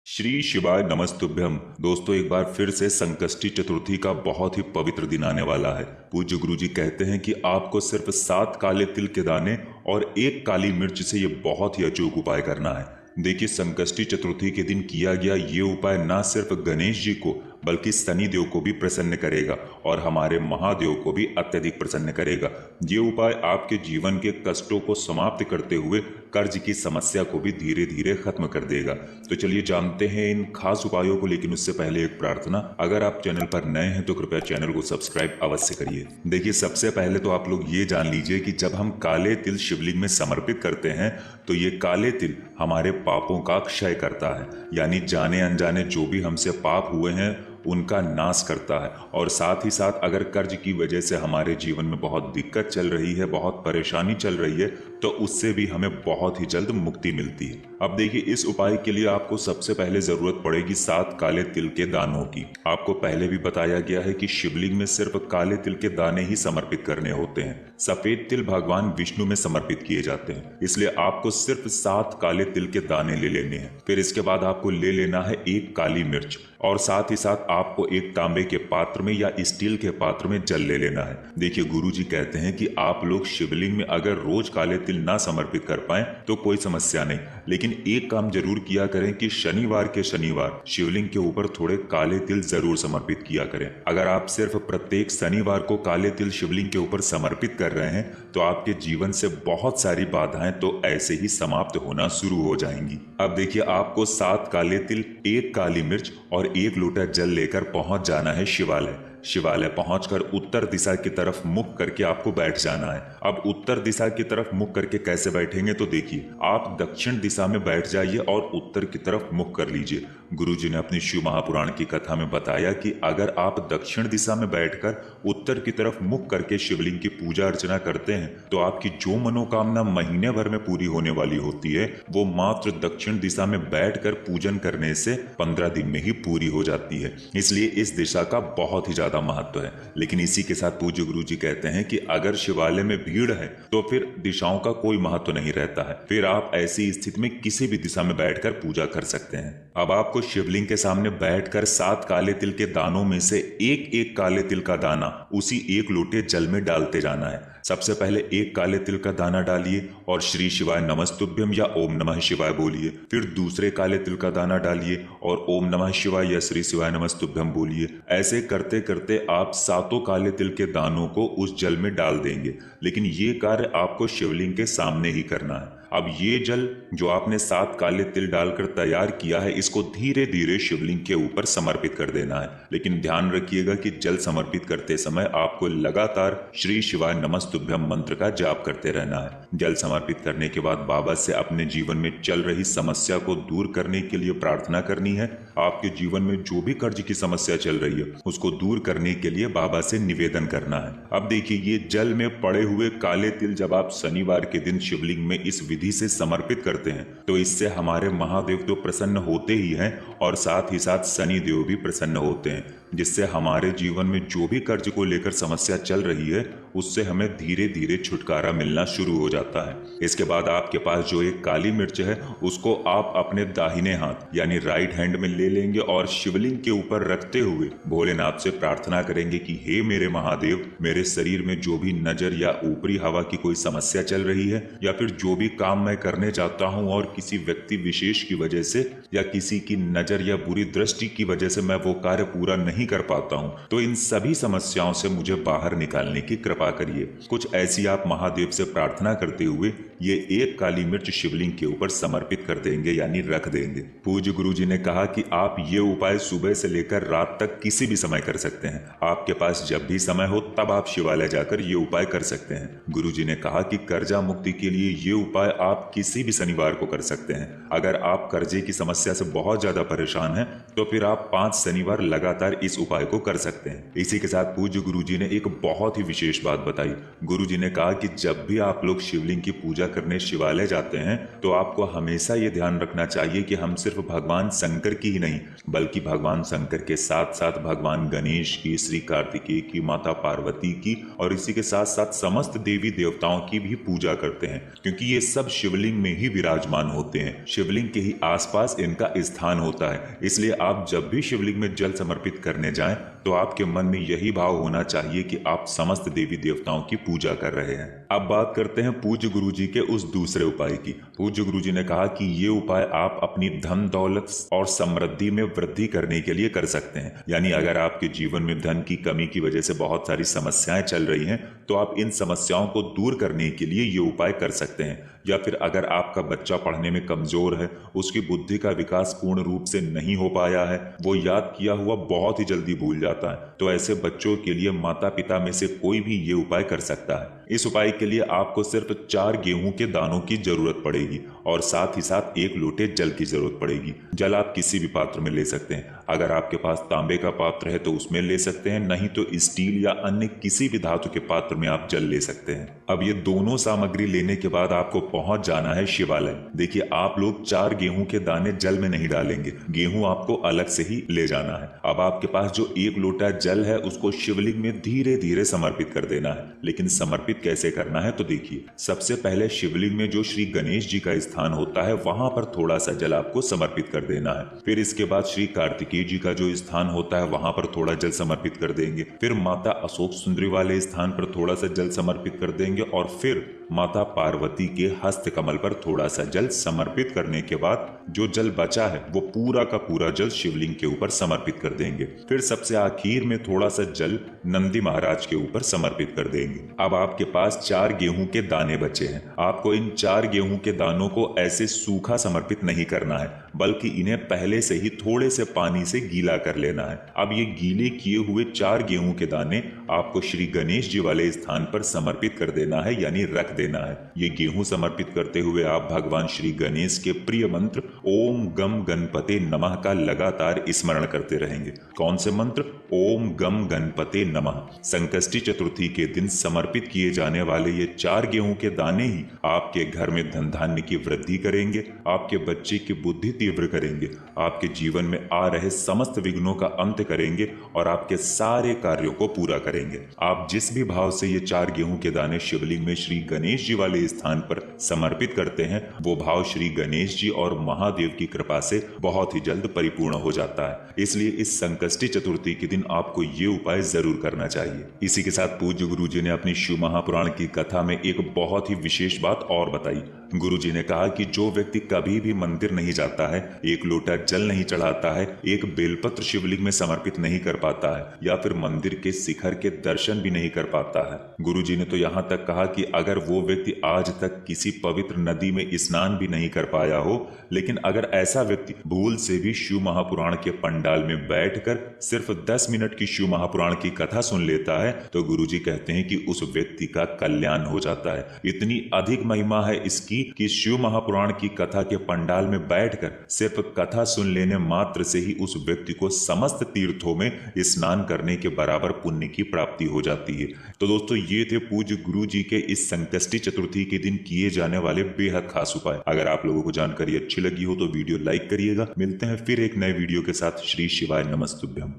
श्री शिवाय नमस्तुभ्यम। दोस्तों, एक बार फिर से संकष्टी चतुर्थी का बहुत ही पवित्र दिन आने वाला है। पूज्य गुरु जी कहते हैं कि आपको सिर्फ 7 काले तिल के दाने और 1 काली मिर्च से ये बहुत ही अचूक उपाय करना है। देखिए, संकष्टी चतुर्थी के दिन किया गया ये उपाय ना सिर्फ गणेश जी को बल्कि शनि देव को भी प्रसन्न करेगा और हमारे महादेव को भी अत्यधिक प्रसन्न करेगा। ये उपाय आपके जीवन के कष्टों को समाप्त करते हुए कर्ज की समस्या को भी धीरे धीरे खत्म कर देगा। तो चलिए जानते हैं इन खास उपायों को, लेकिन उससे पहले एक प्रार्थना। अगर आप चैनल पर नए हैं तो कृपया चैनल को सब्सक्राइब अवश्य करिए। देखिए, सबसे पहले तो आप लोग ये जान लीजिए कि जब हम काले तिल शिवलिंग में समर्पित करते हैं तो ये काले तिल हमारे पापों का क्षय करता है, यानी जाने अनजाने जो भी हमसे पाप हुए हैं उनका नाश करता है। और साथ ही साथ अगर कर्ज की वजह से हमारे जीवन में बहुत दिक्कत चल रही है, बहुत परेशानी चल रही है, तो उससे भी हमें बहुत ही जल्द मुक्ति मिलती है। अब देखिए, इस उपाय के लिए आपको सबसे पहले जरूरत पड़ेगी 7 काले तिल के दानों की। आपको पहले भी बताया गया है कि शिवलिंग में सिर्फ काले तिल के दाने ही समर्पित करने होते हैं। सफेद तिल भगवान विष्णु में समर्पित किए जाते हैं, इसलिए आपको सिर्फ 7 काले तिल के दाने ले लेने हैं। फिर इसके बाद आपको ले लेना है 1 काली मिर्च, और साथ ही साथ आपको एक तांबे के पात्र में या स्टील के पात्र में जल ले लेना है। देखिए, गुरुजी कहते हैं कि आप लोग शिवलिंग में अगर रोज काले तिल ना समर्पित कर पाए तो कोई समस्या नहीं, लेकिन एक काम जरूर किया करें कि शनिवार के शनिवार शिवलिंग के ऊपर थोड़े काले तिल जरूर समर्पित किया करें। अगर आप सिर्फ प्रत्येक शनिवार को काले तिल शिवलिंग के ऊपर समर्पित कर रहे हैं तो आपके जीवन से बहुत सारी बाधाएं तो ऐसे ही समाप्त होना शुरू हो जाएंगी। अब देखिए, आपको 7 काले तिल, 1 काली मिर्च और 1 लोटा जल लेकर पहुंच जाना है शिवालय। शिवालय पहुंचकर उत्तर दिशा की तरफ मुख करके आपको बैठ जाना है। अब उत्तर दिशा की तरफ मुख करके कैसे बैठेंगे, तो देखिए, आप दक्षिण दिशा में बैठ जाइए और उत्तर की तरफ मुख कर लीजिए। गुरुजी ने अपनी शिव महापुराण की कथा में बताया कि अगर आप दक्षिण दिशा में बैठकर उत्तर की तरफ मुख करके शिवलिंग की पूजा अर्चना करते हैं तो आपकी जो मनोकामना महीने भर में पूरी होने वाली होती है वो मात्र दक्षिण दिशा में बैठकर पूजन करने से 15 दिन में ही पूरी हो जाती है। इसलिए इस दिशा का बहुत ही ज्यादा महत्व है। लेकिन इसी के साथ पूज्य गुरु जी कहते हैं कि अगर शिवालय में भीड़ है तो फिर दिशाओं का कोई महत्व नहीं रहता है, फिर आप ऐसी स्थिति में किसी भी दिशा में बैठकर पूजा कर सकते हैं। अब आपको शिवलिंग के सामने बैठकर 7 काले तिल के दानों में से एक एक काले तिल का दाना उसी 1 लोटे जल में डालते जाना है। सबसे पहले 1 काले तिल का दाना डालिए और श्री शिवाय नमस्तुभ्यम या ओम नमः शिवाय बोलिए। फिर दूसरे काले तिल का दाना डालिए और ओम नमः शिवाय या श्री शिवाय नमस्तुभ्यम बोलिए। ऐसे करते करते आप 7 काले तिल के दानों को उस जल में डाल देंगे, लेकिन ये कार्य आपको शिवलिंग के सामने ही करना है। अब ये जल जो आपने 7 काले तिल डालकर तैयार किया है, इसको धीरे धीरे शिवलिंग के ऊपर समर्पित कर देना है। लेकिन ध्यान रखिएगा कि जल समर्पित करते समय आपको लगातार श्री शिवाय नमस्तुभ्यम मंत्र का जाप करते रहना है। जल समर्पित करने के बाद बाबा से अपने जीवन में चल रही समस्या को दूर करने के लिए प्रार्थना करनी है। आपके जीवन में जो भी कर्ज की समस्या चल रही है उसको दूर करने के लिए बाबा से निवेदन करना है। अब देखिए, ये जल में पड़े हुए काले तिल जब आप शनिवार के दिन शिवलिंग में इस विधि से समर्पित करते हैं तो इससे हमारे महादेव तो प्रसन्न होते ही हैं और साथ ही साथ शनि देव भी प्रसन्न होते हैं, जिससे हमारे जीवन में जो भी कर्ज को लेकर समस्या चल रही है उससे हमें धीरे धीरे छुटकारा मिलना शुरू हो जाता है। इसके बाद आपके पास जो एक काली मिर्च है उसको आप अपने दाहिने हाथ यानी राइट हैंड में ले लेंगे और शिवलिंग के ऊपर रखते हुए भोलेनाथ से प्रार्थना करेंगे कि हे मेरे महादेव, मेरे शरीर में जो भी नजर या ऊपरी हवा की कोई समस्या चल रही है या फिर जो भी काम मैं करने चाहता हूं और किसी व्यक्ति विशेष की वजह से या किसी की नजर या बुरी दृष्टि की वजह से मैं वो कार्य पूरा नहीं कर पाता हूं, तो इन सभी समस्याओं से मुझे बाहर निकालने की कृपा करिए। कुछ ऐसी आप महादेव से प्रार्थना करते हुए ये 1 काली मिर्च शिवलिंग के ऊपर समर्पित कर देंगे यानी रख देंगे। पूज्य गुरु जी ने कहा कि आप ये उपाय सुबह से लेकर रात तक किसी भी समय कर सकते हैं। आपके पास जब भी समय हो तब आप शिवालय जाकर ये उपाय कर सकते हैं। गुरु जी ने कहा कि कर्जा मुक्ति के लिए ये उपाय आप किसी भी शनिवार को कर सकते हैं। अगर आप कर्जे की समस्या से बहुत ज्यादा परेशान हैं तो फिर आप 5 शनिवार लगातार इस इस उपाय को कर सकते हैं। इसी के साथ पूज्य गुरुजी ने एक बहुत ही विशेष बात बताई। गुरुजी ने कहा कि जब भी आप लोग शिवलिंग की पूजा करने शिवालय जाते हैं तो आपको हमेशा ये ध्यान रखना चाहिए कि हम सिर्फ भगवान शंकर की ही नहीं बल्कि भगवान शंकर के साथ साथ भगवान गणेश की, श्री कार्तिकेय की, माता पार्वती की और इसी के साथ साथ समस्त देवी देवताओं की भी पूजा करते हैं, क्योंकि ये सब शिवलिंग में ही विराजमान होते हैं। शिवलिंग के ही आसपास इनका स्थान होता है। इसलिए आप जब भी शिवलिंग में जल समर्पित करने जाएं तो आपके मन में यही भाव होना चाहिए कि आप समस्त देवी देवताओं की पूजा कर रहे हैं। अब बात करते हैं पूज्य गुरुजी के उस दूसरे उपाय की। पूज्य गुरुजी ने कहा कि ये उपाय आप अपनी धन दौलत और समृद्धि में वृद्धि करने के लिए कर सकते हैं। यानी अगर आपके जीवन में धन की कमी की वजह से बहुत सारी समस्याएं चल रही हैं तो आप इन समस्याओं को दूर करने के लिए ये उपाय कर सकते हैं। या फिर अगर आपका बच्चा पढ़ने में कमजोर है, उसकी बुद्धि का विकास पूर्ण रूप से नहीं हो पाया है, वो याद किया हुआ बहुत ही जल्दी भूल जाता है, तो ऐसे बच्चों के लिए माता पिता में से कोई भी ये उपाय कर सकता है। इस उपाय के लिए आपको सिर्फ 4 गेहूं के दानों की जरूरत पड़ेगी और साथ ही साथ 1 लोटे जल की जरूरत पड़ेगी। जल आप किसी भी पात्र में ले सकते हैं। अगर आपके पास तांबे का पात्र है तो उसमें ले सकते हैं, नहीं तो स्टील या अन्य किसी भी धातु के पात्र में आप जल ले सकते हैं। अब ये दोनों सामग्री लेने के बाद आपको पहुंच जाना है शिवालय। देखिए, आप लोग 4 गेहूं के दाने जल में नहीं डालेंगे, गेहूं आपको अलग से ही ले जाना है। अब आपके पास जो 1 लोटा जल है उसको शिवलिंग में धीरे धीरे समर्पित कर देना है। लेकिन समर्पित कैसे करना है तो देखिए, सबसे पहले शिवलिंग में जो श्री गणेश जी का स्थान होता है वहां पर थोड़ा सा जल आपको समर्पित कर देना है। फिर इसके बाद श्री कार्तिकेय जी का जो स्थान होता है वहां पर थोड़ा जल समर्पित कर देंगे। फिर माता अशोक सुंदरी वाले स्थान पर थोड़ा सा जल समर्पित कर देंगे और फिर माता पार्वती के हस्त कमल पर थोड़ा सा जल समर्पित करने के बाद जो जल बचा है वो पूरा का पूरा जल शिवलिंग के ऊपर समर्पित कर देंगे। फिर सबसे आखिर में थोड़ा सा जल नंदी महाराज के ऊपर समर्पित कर देंगे। अब आपके पास 4 गेहूं के दाने बचे हैं। आपको इन 4 गेहूं के दानों को ऐसे सूखा समर्पित नहीं करना है, बल्कि इन्हें पहले से ही थोड़े से पानी से गीला कर लेना है। अब ये गीले किए हुए 4 गेहूं के दाने आपको श्री गणेश जी वाले स्थान पर समर्पित कर देना है, यानी रख देना है। ये गेहूं समर्पित करते हुए आप भगवान श्री गणेश के प्रिय मंत्र ओम गम गणपते नमः का लगातार स्मरण करते रहेंगे। कौन से मंत्र? ओम गम गणपते नमः। संकष्टी चतुर्थी के दिन समर्पित किए जाने वाले ये 4 गेहूं के दाने ही आपके घर में धन धान्य की वृद्धि करेंगे, आपके बच्चे की बुद्धि तीव्र करेंगे, आपके जीवन में आ रहे समस्त विघ्नों का अंत करेंगे और आपके सारे कार्यों को पूरा करेंगे। आप जिस भी भाव से ये 4 गेहूं के दाने शिवलिंग में श्री गणेश जी वाले स्थान पर समर्पित करते हैं, वो भाव श्री गणेश जी और महादेव की कृपा से बहुत ही जल्द परिपूर्ण हो जाता है। इसलिए इस संकष्टी चतुर्थी के दिन आपको ये उपाय जरूर करना चाहिए। इसी के साथ पूज्य गुरु जी ने अपनी शिव महापुराण की कथा में एक बहुत ही विशेष बात और बताई। गुरु जी ने कहा कि जो व्यक्ति कभी भी मंदिर नहीं जाता है, 1 लोटा जल नहीं चढ़ाता है, एक बेलपत्र शिवलिंग में समर्पित नहीं कर पाता है या फिर मंदिर के शिखर के दर्शन भी नहीं कर पाता है, गुरु जी ने तो यहाँ तक कहा कि अगर वो व्यक्ति आज तक किसी पवित्र नदी में स्नान भी नहीं कर पाया हो, लेकिन अगर ऐसा व्यक्ति भूल से भी शिव महापुराण के पंडाल में बैठकर सिर्फ 10 मिनट की शिव महापुराण की कथा सुन लेता है, तो गुरु जी कहते हैं कि उस व्यक्ति का कल्याण हो जाता है। इतनी अधिक महिमा है इसकी कि शिव महापुराण की कथा के पंडाल में बैठकर सिर्फ कथा सुन लेने मात्र से ही उस व्यक्ति को समस्त तीर्थों में स्नान करने के बराबर पुण्य की प्राप्ति हो जाती है। तो दोस्तों, ये थे पूज्य गुरु जी के इस संकष्टी चतुर्थी के दिन किए जाने वाले बेहद खास उपाय। अगर आप लोगों को जानकारी अच्छी लगी हो तो वीडियो लाइक करिएगा। मिलते हैं फिर एक नए वीडियो के साथ। श्री शिवाय नमस्तुभ्यम।